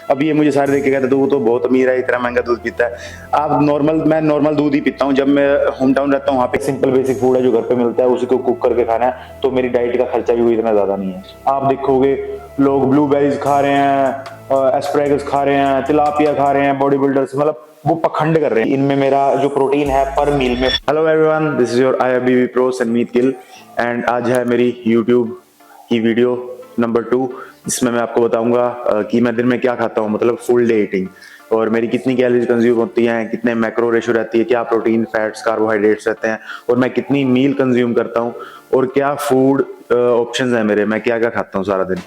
अब ये मुझे सारे देख के कहते तो वो तो बहुत अमीर है, इतना महंगा दूध पीता है। आप मैं नॉर्मल दूध ही पीता हूँ। जब मैं होम टाउन रहता हूँ वहाँ पे सिंपल बेसिक फूड है जो घर पे मिलता है, उसी को कुक करके खाना है, तो मेरी डाइट का खर्चा भी कोई इतना ज्यादा नहीं है। आप देखोगे लोग ब्लूबेरीज खा रहे हैं, एस्परेगस खा रहे हैं, तिलापिया खा रहे हैं, बॉडी बिल्डर्स, मतलब वो पखंड कर रहे हैं। इनमें मेरा जो प्रोटीन है पर मील में। Hello everyone, this is your IFBB pro Sanmeet Gill and आज है मेरी यूट्यूब की वीडियो नंबर 2, जिसमें मैं आपको बताऊंगा कि मैं दिन में क्या खाता हूँ, मतलब फुल डे ईटिंग, और मेरी कितनी कैलोरीज कंज्यूम होती हैं, कितने मैक्रो रेशो रहती है, क्या प्रोटीन, फैट्स, कार्बोहाइड्रेट्स रहते हैं, और मैं कितनी मील कंज्यूम करता हूँ, और क्या फूड ऑप्शंस हैं मेरे, मैं क्या क्या खाता हूँ सारा दिन।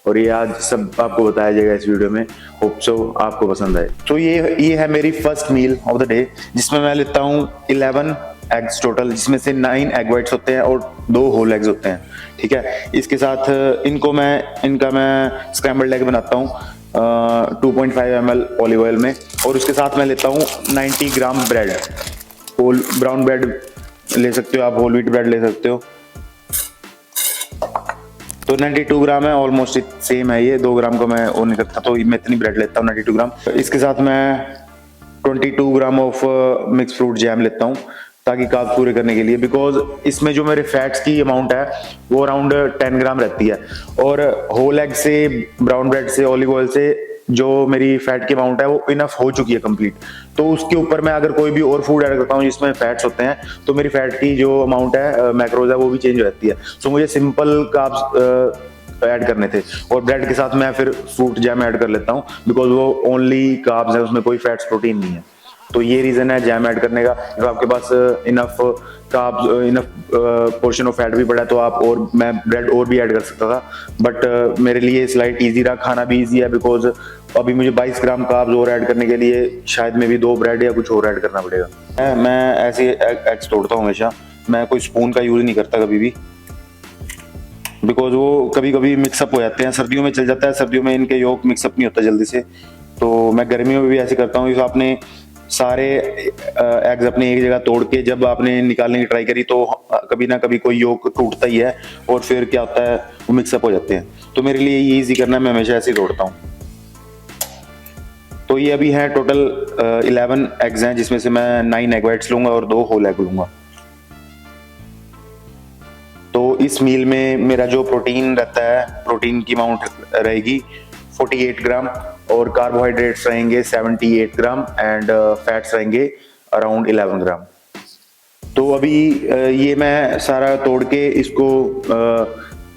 और ये आज सब आपको बताया जाएगा इस वीडियो में। होप सो आपको पसंद आए। तो ये है मेरी first meal of the day, जिसमें मैं लेता हूँ 11 एग्स टोटल, जिसमें से 9 एग वाइट्स होते हैं और 2 होल एग्स होते हैं। ठीक है, इसके साथ इनका मैं स्क्रैम्बल्ड एग बनाता हूँ 2.5 ml ऑलिव ऑयल में, और उसके साथ मैं लेता हूँ 90 ग्राम ब्रेड, होल ब्राउन ब्रेड ले सकते हो आप, होल व्हीट ब्रेड ले सकते हो। तो 92 ग्राम है, ऑलमोस्ट सेम है ये, 2 ग्राम को मैं वो नहीं करता, तो मैं इतनी ब्रेड लेता हूँ 92 ग्राम। इसके साथ मैं 22 gram of mix fruit jam लेता हूँ, ताकि कार्ब्स पूरे करने के लिए, बिकॉज इसमें जो मेरे फैट्स की अमाउंट है वो अराउंड 10 ग्राम रहती है, और होल एग से, ब्राउन ब्रेड से, ऑलिव ऑयल से जो मेरी फैट की अमाउंट है वो इनफ हो चुकी है कंप्लीट। तो उसके ऊपर मैं अगर कोई भी और फूड ऐड करता हूँ जिसमें फैट्स होते हैं, तो मेरी फैट की जो अमाउंट है, मैक्रोज है, वो भी चेंज हो जाती है। सो मुझे सिंपल कार्ब्स ऐड करने थे, और ब्रेड के साथ मैं फिर फ्रूट जैम ऐड कर लेता हूँ, बिकॉज वो ओनली कार्ब्स है, उसमें कोई फैट्स प्रोटीन नहीं है। तो ये रीजन है जैम ऐड करने का। जब आपके पास enough carbs, enough portion of fat भी पड़ा तो आप, और मैं ब्रेड और भी ऐड कर सकता था, बट मेरे लिए स्लाइट इजी रहा, खाना भी इजी है, बिकॉज अभी मुझे 22 ग्राम कार्ब्स और ऐड करने के लिए शायद में भी 2 ब्रेड या कुछ और ऐड करना पड़ेगा। मैं ऐसे एग्स तोड़ता हूँ हमेशा, मैं कोई स्पून का यूज नहीं करता कभी भी, बिकॉज वो कभी कभी मिक्सअप हो जाते हैं। सर्दियों में चल जाता है, सर्दियों में इनके योग मिक्सअप नहीं होता जल्दी से, तो मैं गर्मियों में भी ऐसे करता हूँ। आपने सारे एग्स अपने एक जगह तोड़ के जब आपने निकालने की ट्राई करी, तो कभी ना कभी कोई योग टूटता ही है, और फिर क्या होता है, वो मिक्सअप हो जाते हैं। तो मेरे लिए ये इजी करना है, मैं हमेशा ऐसे ही तोड़ता हूँ। तो ये अभी है टोटल 11 एग्स हैं, जिसमें से मैं 9 एग वाइट्स लूंगा और 2 होल एग लूंगा। तो इस मील में मेरा जो प्रोटीन रहता है, प्रोटीन की अमाउंट रहेगी 48 ग्राम, और कार्बोहाइड्रेट्स रहेंगे 78 ग्राम, एंड फैट्स रहेंगे अराउंड 11 ग्राम। तो अभी ये मैं सारा तोड़ के इसको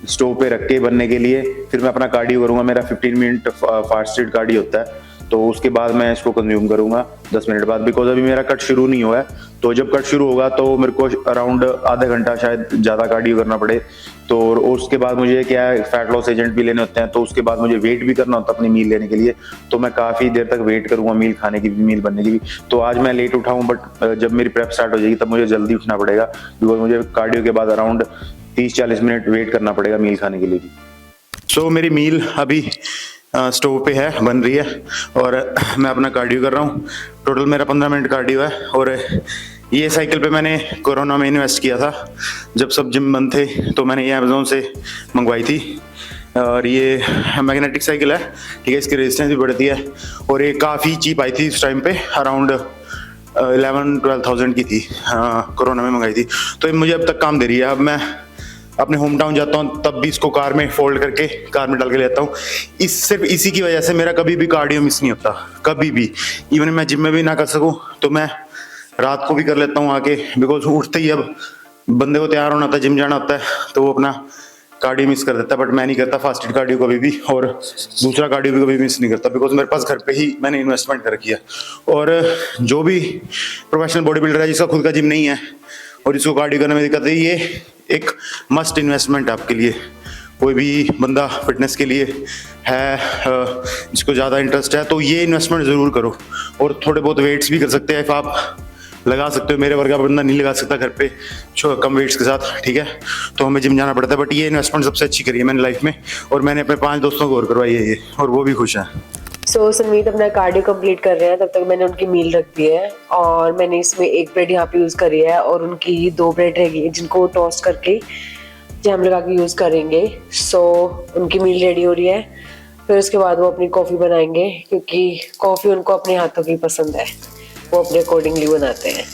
स्टोव पे रख के बनने के लिए, फिर मैं अपना कार्डियो करूंगा। मेरा 15 मिनट फास्टेड कार्डियो होता है, तो उसके बाद मैं इसको कंज्यूम करूंगा 10 मिनट बाद, बिकॉज अभी मेरा कट शुरू नहीं हुआ है। तो जब कट शुरू होगा तो मेरे को अराउंड आधा घंटा शायद ज़्यादा कार्डियो करना पड़े। तो उसके बाद मुझे क्या है, फैट लॉस एजेंट भी लेने होते हैं, तो उसके बाद मुझे वेट भी करना होता है अपनी मील लेने के लिए। तो मैं काफ़ी देर तक वेट करूंगा मील खाने की भी, मील बनने की भी। तो आज मैं लेट उठा हूँ, बट जब मेरी प्रेप स्टार्ट हो जाएगी तब मुझे जल्दी उठना पड़ेगा, बिकॉज मुझे कार्डियो के बाद अराउंड 30-40 मिनट वेट करना पड़ेगा मील खाने के लिए भी। सो मेरी मील अभी स्टोव पे है, बन रही है, और मैं अपना कार्डियो कर रहा हूँ। टोटल मेरा 15 मिनट कार्डियो है, और ये साइकिल पे मैंने कोरोना में इन्वेस्ट किया था, जब सब जिम बंद थे, तो मैंने ये अमेजोन से मंगवाई थी। और ये मैग्नेटिक साइकिल है, ठीक है, इसकी रेजिस्टेंस भी बढ़ती है, और ये काफ़ी चीप आई थी उस टाइम पे, अराउंड 11-12,000 की थी, कोरोना में मंगाई थी। तो ये मुझे अब तक काम दे रही है। अब मैं अपने होम टाउन जाता हूँ तब भी इसको कार में फोल्ड करके कार में डाल के लेता हूँ। सिर्फ इसी की वजह से मेरा कभी भी कार्डियो मिस नहीं होता, कभी भी। इवन मैं जिम में भी ना कर सकूँ तो मैं रात को भी कर लेता हूँ आके, बिकॉज उठते ही अब बंदे को तैयार होना होता है, जिम जाना होता है, तो वो अपना कार्डियो मिस कर देता है। बट मैं नहीं करता फास्टेड कार्डियो कभी भी, और दूसरा कार्डियो भी कभी मिस नहीं करता, बिकॉज मेरे पास घर पे ही मैंने इन्वेस्टमेंट कर रखी है। और जो भी प्रोफेशनल बॉडी बिल्डर है जिसका खुद का जिम नहीं है और इसको कार्डियो करने में दिक्कत है, ये एक मस्ट इन्वेस्टमेंट है आपके लिए। कोई भी बंदा फिटनेस के लिए है, जिसको ज़्यादा इंटरेस्ट है, तो ये इन्वेस्टमेंट ज़रूर करो। और थोड़े बहुत वेट्स भी कर सकते हैं, आप लगा सकते हो। मेरे वर्गा बंदा नहीं लगा सकता घर पे कम वेट्स के साथ, ठीक है, तो हमें जिम जाना पड़ता है। बट ये इन्वेस्टमेंट सबसे अच्छी करी है मैंने लाइफ में, और मैंने अपने 5 दोस्तों को और करवाई है ये, और वो भी खुश हैं। सनमीत अपना कार्डियो कंप्लीट कर रहे हैं, तब तक मैंने उनकी मील रख दी है, और मैंने इसमें 1 ब्रेड यहाँ पे यूज़ करी है, और उनकी 2 ब्रेड रहेगी जिनको टोस्ट करके जैम लगा के यूज़ करेंगे। उनकी मील रेडी हो रही है। फिर उसके बाद वो अपनी कॉफ़ी बनाएंगे, क्योंकि कॉफ़ी उनको अपने हाथों की पसंद है, वो अपने अकॉर्डिंगली बनाते हैं।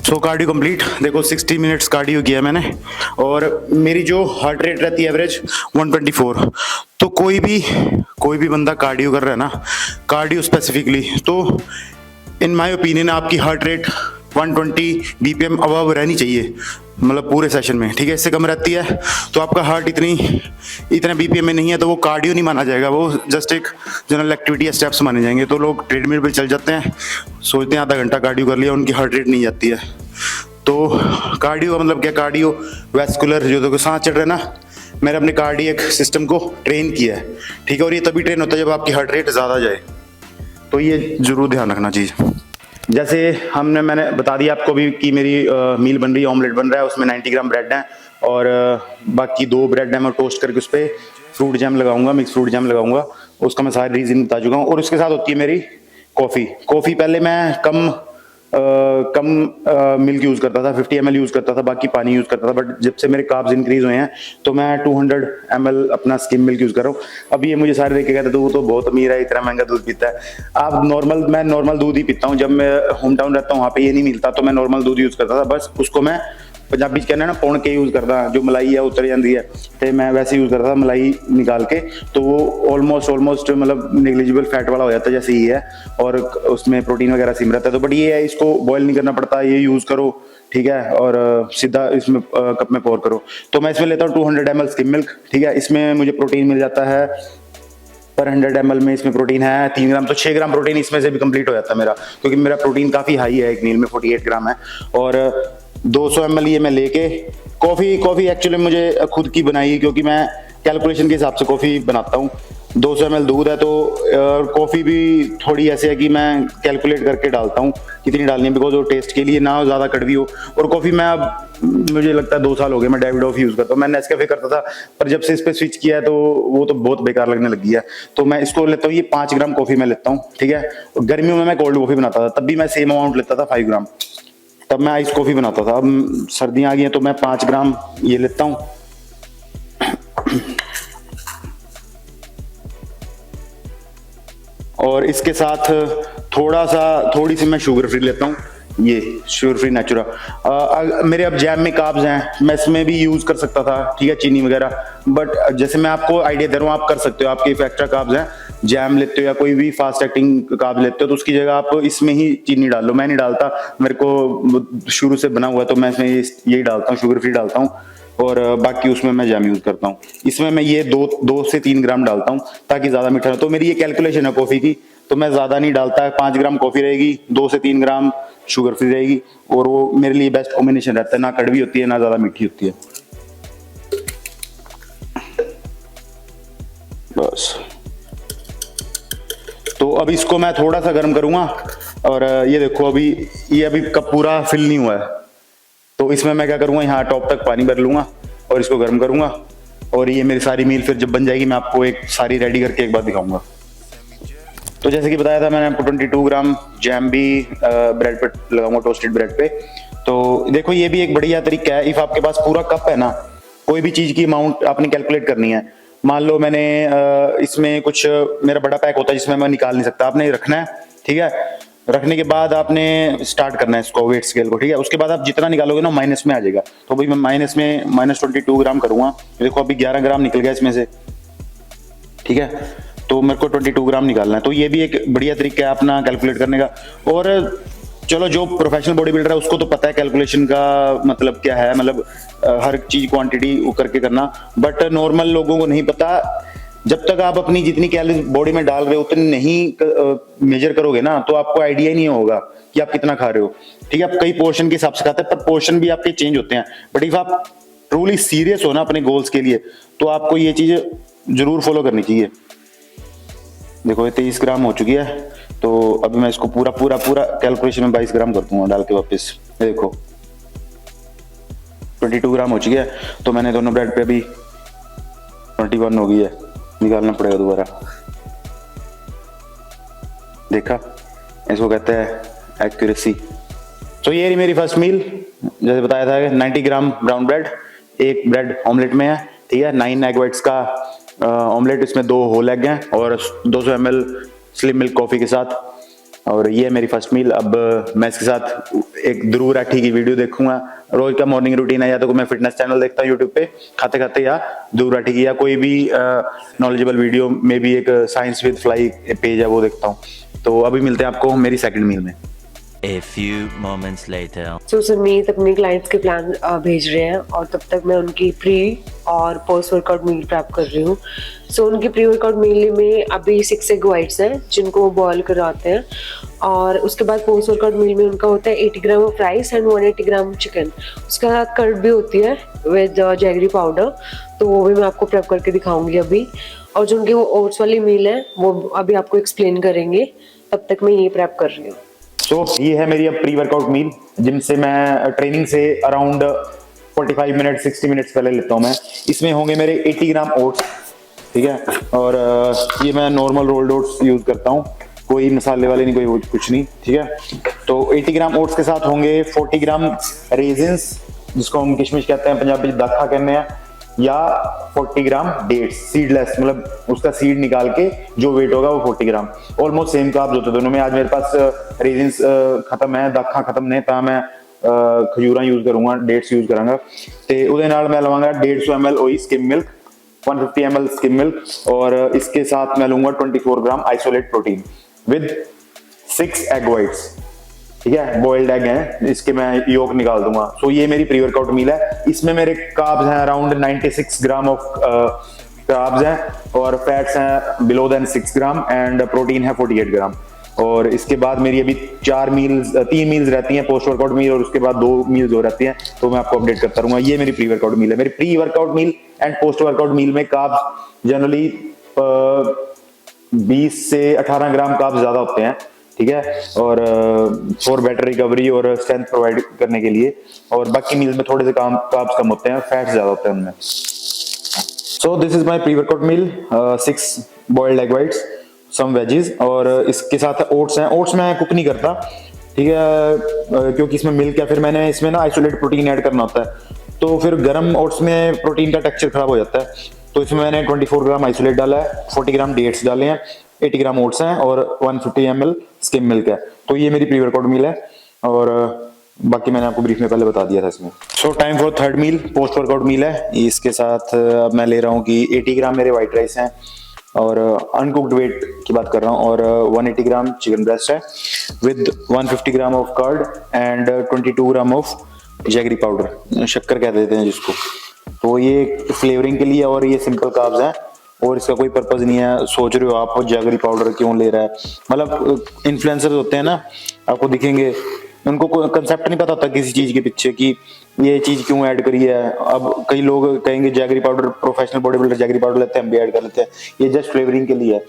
सो कार्डियो कंप्लीट, देखो 60 मिनट्स कार्डियो किया मैंने, और मेरी जो हार्ट रेट रहती है एवरेज 124। तो कोई भी बंदा कार्डियो कर रहा है ना, कार्डियो स्पेसिफिकली, तो इन माय ओपिनियन आपकी हार्ट रेट 120 बीपीएम अबव रहनी चाहिए, मतलब पूरे सेशन में, ठीक है। इससे कम रहती है तो आपका हार्ट इतने बीपीएम में नहीं है, तो वो कार्डियो नहीं माना जाएगा, वो जस्ट एक जनरल एक्टिविटी या स्टेप्स माने जाएंगे। तो लोग ट्रेडमिल पे चल जाते हैं, सोचते हैं आधा घंटा कार्डियो कर लिया, उनकी हार्ट रेट नहीं जाती है। तो कार्डियो का मतलब क्या, कार्डियो वैस्कुलर, जो देखो सांस चढ़ रहा है ना, मैंने अपने कार्डियक सिस्टम को ट्रेन किया है, ठीक है। और ये तभी ट्रेन होता है जब आपकी हार्ट रेट ज़्यादा जाए, तो ये जरूर ध्यान रखना चाहिए। जैसे मैंने बता दिया आपको भी कि मेरी मील बन रही है, ऑमलेट बन रहा है, उसमें 90 ग्राम ब्रेड है, और बाकी 2 ब्रेड है मैं टोस्ट करके उस पर फ्रूट जैम लगाऊंगा, मिक्स फ्रूट जैम लगाऊंगा, उसका मैं सारी रीज़न बता चुका हूँ। और उसके साथ होती है मेरी कॉफ़ी पहले मैं कम मिल्क यूज़ करता था, 50 ml यूज़ करता था, बाकी पानी यूज़ करता था। बट जब से मेरे कार्ब्स इंक्रीज हुए हैं तो मैं 200 ml अपना स्किम मिल्क यूज़ कर रहा हूँ। अब ये मुझे सारे देख के कहते हैं, तो बहुत अमीर है, इतना महंगा दूध पीता है। आप मैं नॉर्मल दूध ही पीता हूँ। जब मैं होम टाउन रहता हूँ वहाँ पे ये नहीं मिलता, तो मैं नॉर्मल दूध यूज़ करता था, बस उसको मैं पंजाबी कहना ना पौन के यूज़ करता, जो मलाई है उतर जाती है, तो मैं वैसे यूज़ करता था मलाई निकाल के, तो वो ऑलमोस्ट मतलब नेग्लिजिबल फैट वाला हो जाता है, जैसे ही है, और उसमें प्रोटीन वगैरह सिम रहता है। तो बट ये है, इसको बॉयल नहीं करना पड़ता, ये यूज़ करो, ठीक है, और सीधा इसमें कप में पोर करो। तो मैं इसमें लेता हूँ 200 ml स्किम मिल्क, ठीक है। इसमें मुझे प्रोटीन मिल जाता है पर 100 ml में, इसमें प्रोटीन है 3 ग्राम, तो 6 ग्राम प्रोटीन इसमें से भी कंप्लीट हो जाता है मेरा, क्योंकि मेरा प्रोटीन काफ़ी हाई है, एक मील में 48 ग्राम है। और 200 ml ये मैं लेके कॉफ़ी एक्चुअली मुझे खुद की बनाई, क्योंकि मैं कैलकुलेशन के हिसाब से कॉफ़ी बनाता हूँ। 200 ml दूध है, तो कॉफ़ी भी थोड़ी ऐसे है कि मैं कैलकुलेट करके डालता हूँ कितनी डालनी है, बिकॉज वो टेस्ट के लिए ना हो ज़्यादा कड़वी हो। और कॉफ़ी मैं अब मुझे लगता है 2 साल हो गए मैं डेविडोफ यूज़ करता हूँ। मैं नेस्कैफे करता था, पर जब से इस पर स्विच किया है तो वो तो बहुत बेकार लगने लगी है। तो मैं इसको लेता हूँ, ये 5 ग्राम कॉफ़ी मैं लेता हूँ, ठीक है। और गर्मियों में मैं कोल्ड कॉफ़ी बनाता था, तब भी मैं सेम अमाउंट लेता था, 5 ग्राम, तब मैं आइस कॉफ़ी बनाता था। अब सर्दियाँ आ गई हैं तो मैं 5 ग्राम ये लेता हूँ। और इसके साथ थोड़ी सी मैं शुगर फ्री लेता हूँ, ये शुगर फ्री नेचुरा। मेरे अब जैम में कार्ब्स हैं, मैं इसमें भी यूज़ कर सकता था, ठीक है, चीनी वगैरह, बट जैसे मैं आपको आइडिया दे रहा हूँ, आप कर सकते हो। आपके एक्स्ट्रा कार्ब्स हैं, जैम लेते हो या कोई भी फास्ट एक्टिंग कार्ब लेते हो, तो उसकी जगह आप इसमें ही चीनी डाल लो। मैं नहीं डालता, मेरे को शुरू से बना हुआ, तो मैं इसमें यही डालता हूँ, शुगर फ्री डालता हूँ, और बाकी उसमें मैं जैम यूज़ करता हूँ। इसमें मैं ये 2 से 3 ग्राम डालता हूँ, ताकि ज़्यादा मीठा हो। तो मेरी ये कैलकुलेशन है कॉफ़ी की, तो मैं ज़्यादा नहीं डालता। 5 ग्राम कॉफ़ी रहेगी, 2 से 3 ग्राम शुगर फ्री रहेगी, और वो मेरे लिए बेस्ट कॉम्बिनेशन रहता है, ना कड़वी होती है ना ज़्यादा मीठी होती है। बस, तो अब इसको मैं थोड़ा सा गर्म करूँगा, और ये देखो अभी कप पूरा फिल नहीं हुआ है, तो इसमें मैं क्या करूँगा, यहाँ टॉप तक पानी भर लूँगा और इसको गर्म करूँगा। और ये मेरी सारी मील फिर जब बन जाएगी, मैं आपको एक सारी रेडी करके एक बार दिखाऊंगा। तो जैसे कि बताया था मैंने आपको, 22 ग्राम जैम भी ब्रेड पे लगाऊंगा, टोस्टेड ब्रेड पे। तो देखो ये भी एक बढ़िया तरीका है। इफ आपके पास पूरा कप है ना, कोई भी चीज़ की अमाउंट आपने कैलकुलेट करनी है, मान लो मैंने इसमें कुछ, मेरा बड़ा पैक होता है जिसमें मैं निकाल नहीं सकता, आपने रखना है, ठीक है। रखने के बाद आपने स्टार्ट करना है इसको, वेट स्केल को, ठीक है। उसके बाद आप जितना निकालोगे ना, माइनस में आ जाएगा। तो भाई मैं -22 ग्राम करूँगा। देखो अभी 11 ग्राम निकल गया इसमें से, ठीक है। तो मेरे को 22 ग्राम निकालना है। तो ये भी एक बढ़िया तरीका है अपना कैलकुलेट करने का। और चलो जो प्रोफेशनल बॉडी बिल्डर है उसको तो पता है कैलकुलेशन का मतलब क्या है, मतलब हर चीज क्वांटिटी करके करना, बट नॉर्मल लोगों को नहीं पता। जब तक आप अपनी जितनी कैलोरी बॉडी में डाल रहे हो उतनी नहीं मेजर करोगे ना, तो आपको आइडिया ही नहीं होगा कि आप कितना खा रहे हो, ठीक है। आप कई पोर्शन के हिसाब से खाते हैं, पर पोर्शन भी आपके चेंज होते हैं। बट इफ आप ट्रूली सीरियस हो ना अपने गोल्स के लिए, तो आपको ये चीज जरूर फॉलो करनी चाहिए। देखो ये 23 ग्राम हो चुकी है, तो अभी मैं इसको पूरा कैलकुलेशन में 22 ग्राम कर दूंगा डाल के वापस। ये देखो 22 ग्राम हो चुकी है, तो मैंने दोनों ब्रेड पे अभी 21 हो गई है, निकालना पड़ेगा दोबारा। देखा, इसको कहते हैं एक्यूरेसी। तो ये मेरी फर्स्ट मील, जैसे बताया था 90 ग्राम ब्राउन ब्रेड, एक ब्रेड ऑमलेट में है, ठीक है। 9 एग वाइट्स का ऑमलेट इसमें 2 होल एग हैं और 200 ml स्लिम मिल्क कॉफ़ी के साथ। और ये है मेरी फर्स्ट मील। अब मैं इसके साथ एक ध्रुव राठी की वीडियो देखूंगा। रोज का मॉर्निंग रूटीन है, या तो मैं फिटनेस चैनल देखता हूँ यूट्यूब पे खाते खाते, या ध्रुव राठी की या कोई भी नॉलेजेबल वीडियो में भी एक साइंस विद फ्लाई पेज है वो देखता हूँ। तो अभी मिलते हैं आपको मेरी सेकंड मील में। A few moments later. सो सुमीत अपने क्लाइंट्स के प्लान भेज रहे हैं और तब तक मैं उनकी प्री और पोस्ट वर्कआउट मील प्रैप कर रही हूँ। सो उनकी प्री वर्कआउट मील में अभी 6 एग वाइट्स हैं जिनको वो बॉयल कराते हैं, और उसके बाद पोस्ट वर्कआउट मील में उनका होता है 80 gram of rice and 180 gram chicken. उसके साथ कर्ड भी होती है विद जैगरी पाउडर, तो वो भी मैं आपको प्रैप करके दिखाऊंगी अभी। और जो उनकी वो ओट्स वाली मील है वो अभी आपको एक्सप्लेन करेंगे, तब तक मैं ये प्रैप कर रही हूँ। तो ये है मेरी अब प्री वर्कआउट मील, जिनसे मैं ट्रेनिंग से अराउंड 45 मिनट 60 मिनट्स पहले लेता हूँ मैं। इसमें होंगे मेरे 80 ग्राम ओट्स, ठीक है, और ये मैं नॉर्मल रोल्ड ओट्स यूज करता हूँ, कोई मसाले वाले नहीं, कोई कुछ नहीं, ठीक है। तो 80 ग्राम ओट्स के साथ होंगे 40 ग्राम रेजिन्स, जिसको हम किशमिश कहते हैं, पंजाबी दाखा कहते हैं, या 40 ग्राम डेट्स सीडलेस, मतलब उसका सीड निकाल के जो वेट होगा वो 40 ग्राम। ऑलमोस्ट सेम कार्ब्स होते दोनों में। आज मेरे पास रेजिन्स खत्म है, दाखा खत्म ने, ता मैं खजूरा यूज करूंगा, डेट्स यूज करांगा। ते उदे नाल मैं लवांगा 150 ml ओई skim milk, 150 ml skim milk, और इसके साथ मैं लूंगा 24 gram isolate protein with 6 egg whites, ठीक है, बॉइल्ड एग हैं, इसके मैं योक निकाल दूंगा। सो ये मेरी प्री वर्कआउट मील है। इसमें मेरे कार्ब्स हैं अराउंड 96 ग्राम ऑफ कार्ब्स हैं, और फैट्स हैं below than 6 gram, and protein है 48 ग्राम। और इसके बाद मेरी अभी 3 मील्स रहती हैं, पोस्ट वर्कआउट मील, और उसके बाद 2 मील्स हो रहती हैं, तो मैं आपको अपडेट करता रहूंगा। ये मेरी प्री वर्कआउट मील है। मेरी pre workout meal and post workout meal में कार्ब्स जनरली 20 से 18 ग्राम कार्ब्स ज्यादा होते हैं, ठीक है, और फॉर बेटर रिकवरी और स्ट्रेंथ प्रोवाइड करने के लिए। और बाकी मील्स में थोड़े से कार्ब्स कम होते हैं, फैट्स ज्यादा होते हैं उनमें। So this is my pre workout meal, 6 boiled egg whites, some veggies, और इसके साथ ओट्स हैं। ओट्स मैं कुक नहीं करता, ठीक है, क्योंकि इसमें मिल्क है, फिर मैंने इसमें ना आइसोलेट प्रोटीन ऐड करना होता है, तो फिर गर्म ओट्स में प्रोटीन का टेक्सचर खराब हो जाता है। तो इसमें मैंने 24 ग्राम आइसोलेट डाला है, 40 ग्राम डेट्स डाले हैं, 80 ग्राम ओट्स हैं, और 150 ml स्किम मिल्क है। तो ये मेरी प्री वर्कआउट मील है, और बाकी मैंने आपको ब्रीफ में पहले बता दिया था इसमें। So time for third meal, post workout meal है। इसके साथ अब मैं ले रहा हूँ कि 80 ग्राम मेरे व्हाइट राइस हैं, और अनकुक्ड वेट की बात कर रहा हूँ, और 180 ग्राम चिकन ब्रेस्ट है with 150 gram of curd and 22 gram of jaggery powder, शक्कर कह देते हैं जिसको। तो ये फ्लेवरिंग के लिए, और ये सिंपल कार्ब्स हैं, और इसका कोई पर्पज नहीं है। सोच रहे हो आप जैगरी पाउडर क्यों ले रहा है, मतलब इन्फ्लुएंसर्स होते हैं ना, आपको दिखेंगे, उनको कोई कंसेप्ट नहीं पता होता किसी चीज के पीछे कि ये चीज क्यों ऐड करी है। अब कई लोग कहेंगे jaggery powder, professional body builder jaggery powder लेते हैं, हम भी ऐड कर लेते हैं, ये जस्ट फ्लेवरिंग के लिए है।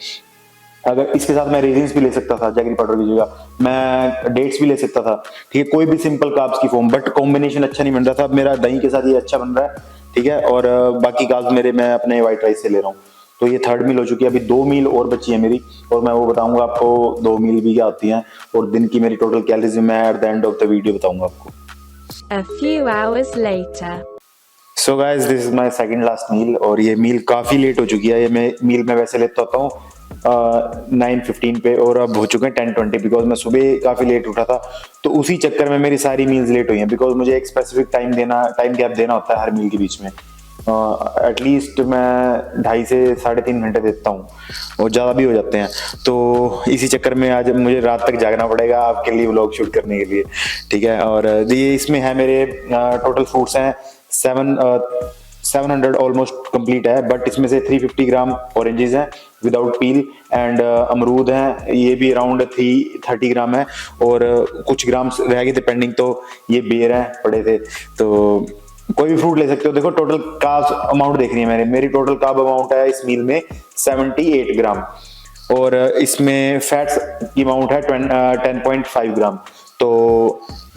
अगर इसके साथ मैं रेजिन्स भी ले सकता था जैगरी पाउडर की जगह, मैं डेट्स भी ले सकता था, ठीक है, कोई भी सिंपल कार्ब्स की फॉर्म, बट कॉम्बिनेशन अच्छा नहीं बन रहा था। अब मेरा दही के साथ ये अच्छा बन रहा है, ठीक है, और बाकी कार्ब्स मेरे मैं अपने व्हाइट राइस से ले रहा हूँ। तो ये थर्ड मील हो चुकी है। अभी 2 मील और बची है मेरी, और मैं वो बताऊंगा आपको 2 मील भी क्या आती हैं, और दिन की मेरी टोटल कैलोरीज मैं at the end of the video बताऊंगा आपको। A few hours later. So guys, this is my second last meal, और ये मील काफी लेट हो चुकी है। ये मैं मील में वैसे लेता होता हूँ 9:15 पे, और अब हो चुके हैं 10:20, बिकॉज मैं सुबह काफी लेट उठा था, तो उसी चक्कर में मेरी सारी मील्स लेट हुई हैं, बिकॉज मुझे एक स्पेसिफिक टाइम गैप देना होता है हर मील के बीच में। एटलीस्ट मैं 2.5 से 3.5 घंटे देता हूँ, और ज़्यादा भी हो जाते हैं। तो इसी चक्कर में आज मुझे रात तक जागना पड़ेगा आपके लिए व्लॉग शूट करने के लिए, ठीक है। और ये इसमें है मेरे टोटल फ्रूट्स हैं 700 ऑलमोस्ट कंप्लीट है, बट इसमें से 350 ग्राम ऑरेंजेस हैं विदाउट पील, एंड अमरूद हैं, ये भी अराउंड 30 ग्राम है, और कुछ ग्राम रह गए थे पेंडिंग, तो ये बेर हैं पड़े थे। तो कोई भी फ्रूट ले सकते हो। देखो टोटल कार्ब्स अमाउंट देखनी है मेरी टोटल कार्ब अमाउंट है इस मील में 78 ग्राम, और इसमें फैट्स की अमाउंट है 10.5 ग्राम। तो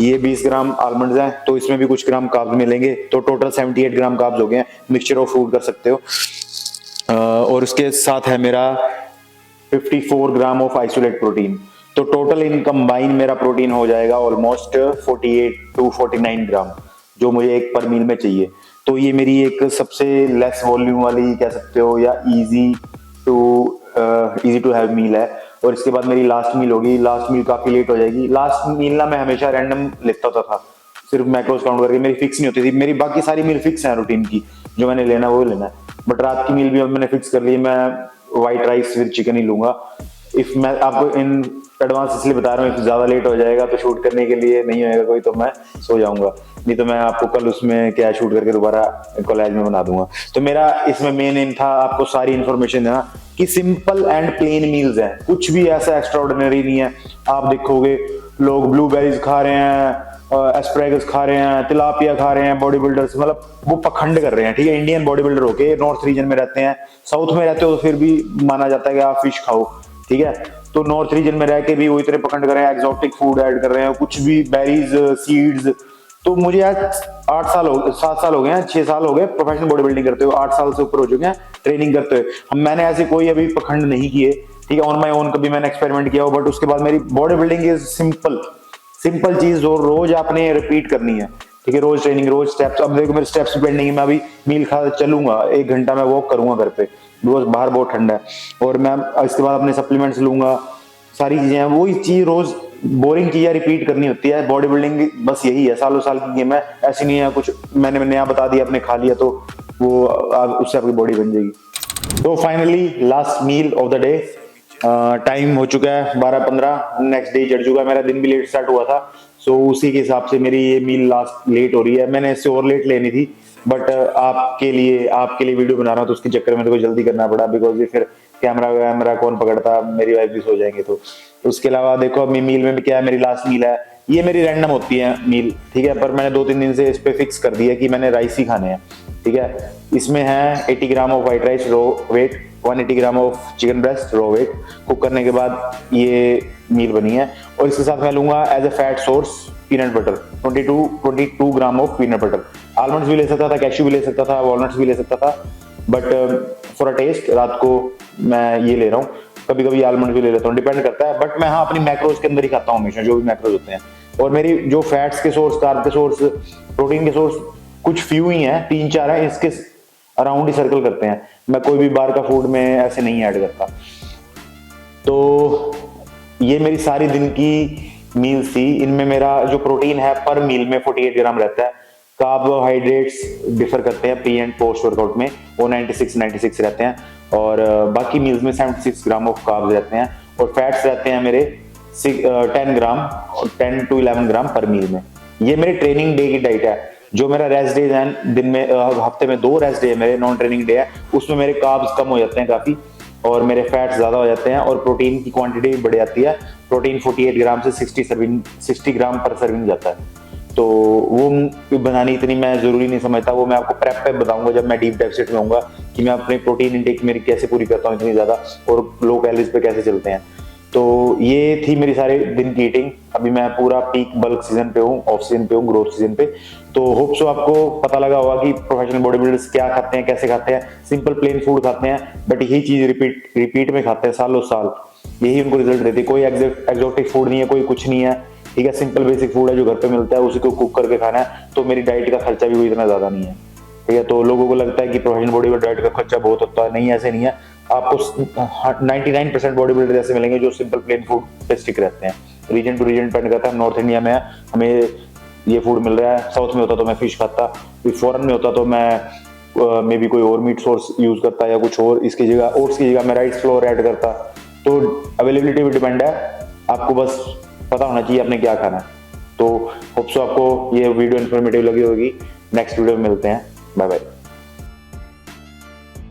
ये 20 ग्राम आलमंड्स हैं, तो इसमें भी कुछ ग्राम कार्ब्स मिलेंगे, तो टोटल 78 ग्राम कार्ब्स हो गए हैं। मिक्सचर ऑफ फ्रूट कर सकते हो। और उसके साथ है मेरा 54 ग्राम ऑफ आइसोलेट प्रोटीन, तो टोटल इन कंबाइन मेरा प्रोटीन हो जाएगा ऑलमोस्ट 48 to 49 ग्राम, जो मुझे एक पर मील में चाहिए। तो ये मेरी एक सबसे लेस वॉल्यूम वाली कह सकते हो या इजी टू हैव मील है। और इसके बाद मेरी लास्ट मील होगी। लास्ट मील काफी लेट हो जाएगी। लास्ट मील ना मैं हमेशा रैंडम लेता होता था, सिर्फ मैक्रोस काउंट करके, मेरी फिक्स नहीं होती थी। मेरी बाकी सारी मील फिक्स है रूटीन की, जो मैंने लेना वो लेना है, बट रात की मील भी अब मैंने फिक्स कर ली। मैं व्हाइट राइस विद चिकन ही लूंगा। इफ मैं आपको इन एडवांस इसलिए बता रहा हूँ, ज्यादा लेट हो जाएगा तो शूट करने के लिए नहीं होएगा कोई, तो मैं सो जाऊंगा, नहीं तो मैं आपको कल उसमें क्या शूट करके दोबारा कॉलेज में बना दूंगा। तो मेरा इसमें मेन एम था आपको सारी इन्फॉर्मेशन देना कि सिंपल एंड प्लेन मील्स हैं, कुछ भी ऐसा एक्स्ट्राऑर्डिनरी नहीं है। आप देखोगे लोग ब्लूबेरीज खा रहे हैं, एस्प्रेगस खा रहे हैं, तिलापिया खा रहे हैं, बॉडी बिल्डर्स, मतलब वो पखंड कर रहे हैं, ठीक है। इंडियन बॉडी बिल्डर होके नॉर्थ रीजन में रहते हैं, साउथ में रहते हो तो फिर भी माना जाता है कि आप फिश खाओ, ठीक है। तो नॉर्थ रीजन में रह के भी वो इतने पखंड कर रहे हैं, एक्सोटिक फूड ऐड कर रहे हैं, कुछ भी बेरीज, सीड्स। तो मुझे आज 7 साल हो गए हैं, 6 साल हो गए प्रोफेशनल बॉडी बिल्डिंग करते हुए, 8 साल से ऊपर हो चुके हैं ट्रेनिंग करते हुए। मैंने ऐसे कोई अभी पखंड नहीं किए, ठीक है। ऑन माई ओन कभी मैंने एक्सपेरिमेंट किया हो, बट उसके बाद मेरी बॉडी बिल्डिंग इज सिंपल चीज जो रोज आपने रिपीट करनी है, ठीक है। रोज ट्रेनिंग, रोज स्टेप्स। अब देखो मेरे स्टेप्स पेंडिंग है, मैं अभी मील खा चलूंगा, 1 घंटा मैं वॉक करूंगा घर पे, रोज बाहर बहुत ठंडा है, और मैं इसके बाद अपने सप्लीमेंट्स लूंगा, सारी चीजें हैं। वही चीज रोज बोरिंग चीजें रिपीट करनी होती है। बॉडी बिल्डिंग बस यही है, सालों साल की गेम है, ऐसी नहीं है कुछ मैंने नया बता दिया आपने खा लिया तो वो उससे आपकी बॉडी बन जाएगी। तो finally last meal of the day, time हो चुका है 12:15, नेक्स्ट डे चढ़ चुका है, मेरा दिन भी लेट स्टार्ट हुआ था, सो उसी के हिसाब से मेरी ये मील लास्ट लेट हो रही है। मैंने इससे और लेट लेनी थी, बट आपके लिए वीडियो बना रहा हूँ, तो उसके चक्कर में तो जल्दी करना पड़ा, बिकॉज ये फिर कैमरा कौन पकड़ता, मेरी वाइफ भी सो जाएंगे। तो उसके अलावा देखो अब मील में भी क्या है, मेरी लास्ट मील है, ये मेरी रैंडम होती है मील, ठीक है। पर मैंने 2-3 दिन से इस पे फिक्स कर दिया कि मैंने राइस ही खाने हैं, ठीक है। इसमें है 80 gram of white rice raw weight, 180 gram of chicken breast raw weight. Cook करने के बाद ये मील बनी है, और इसके साथ मैं लूंगा as a fat source peanut butter, 22 gram of peanut butter. Almonds भी ले सकता था, कैश्यू भी ले सकता था, वॉलनट्स भी ले सकता था, बट फॉर अ टेस्ट रात को मैं ये ले रहा हूँ। कभी कभी आलमंड भी ले लेता हूँ, डिपेंड करता है, बट मैं हाँ अपनी मैक्रोज के अंदर ही खाता हूँ हमेशा, जो भी मैक्रोज होते हैं। और मेरी जो फैट्स के सोर्स, कार्ब के सोर्स, प्रोटीन के सोर्स कुछ फ्यू ही हैं, 3-4 हैं, इसके अराउंड ही सर्कल करते हैं। मैं कोई भी बाहर का फूड में ऐसे नहीं ऐड करता। तो ये मेरी सारी दिन की मील्स थी। इनमें मेरा जो प्रोटीन है पर मील में 48 ग्राम रहता है। कार्बोहाइड्रेट्स डिफर करते हैं प्री एंड पोस्ट वर्कआउट में, वो 96 रहते हैं, और बाकी मील्स में 76 ग्राम ऑफ कार्ब्स रहते हैं, और फैट्स रहते हैं मेरे 10 ग्राम और 10 to 11 ग्राम पर मील में। ये मेरे ट्रेनिंग डे की डाइट है। जो मेरा रेस्ट डे है, दिन में हफ्ते में 2 रेस्ट डे है मेरे, नॉन ट्रेनिंग डे है, उसमें मेरे कार्ब्स कम हो जाते हैं काफी, और मेरे फैट्स ज्यादा हो जाते हैं, और प्रोटीन की क्वांटिटी भी बढ़ जाती है। प्रोटीन 48 ग्राम से 60 ग्राम पर सर्विंग जाता है। तो वो बनानी इतनी मैं जरूरी नहीं समझता, वो मैं आपको प्रेप पे बताऊंगा जब मैं डीप डेफिसिट में होऊंगा, कि मैं अपने प्रोटीन इंटेक मेरी कैसे पूरी करता हूँ इतनी ज्यादा, और लो कैलोरीज पे कैसे चलते हैं। तो ये थी मेरी सारे दिन की ईटिंग। अभी मैं पूरा पीक बल्क सीजन पे हूँ, ऑफ सीजन पे हूँ, ग्रोथ सीजन पे। तो होप सो आपको पता लगा होगा कि प्रोफेशनल बॉडी बिल्डर्स क्या खाते हैं, कैसे खाते हैं। सिंपल प्लेन फूड खाते हैं, बट यही चीज रिपीट में खाते हैं सालों साल, यही उनको रिजल्ट देती है। कोई एक्सोटिक फूड नहीं है, कोई कुछ नहीं है, ठीक है। सिंपल बेसिक फूड है जो घर पे मिलता है, उसी को कुक करके खाना है। तो मेरी डाइट का खर्चा भी कोई इतना ज्यादा नहीं है, ठीक है। तो लोगों को लगता है कि प्रोफेशनल बॉडी बिल्डर डाइट का खर्चा बहुत होता है, नहीं, ऐसे नहीं है। आपको 99% बॉडी बिल्डर ऐसे मिलेंगे जो सिंपल प्लेन फूड पे स्टिक रहते हैं। रीजन टू रीजन डिपेंड करता है। नॉर्थ इंडिया में हमें ये फूड मिल रहा है, साउथ में होता तो मैं फिश खाता, फॉरेन में होता तो मैं मे बी कोई और मीट सोर्स यूज करता या कुछ और, इसकी जगह ओट्स की जगह मैं राइस फ्लोर ऐड करता। तो अवेलेबिलिटी भी डिपेंड है, आपको बस पता होना चाहिए आपने क्या खाना है। तो होप सो आपको ये वीडियो इन्फॉर्मेटिव लगी होगी। नेक्स्ट वीडियो में मिलते हैं, बाय बाय।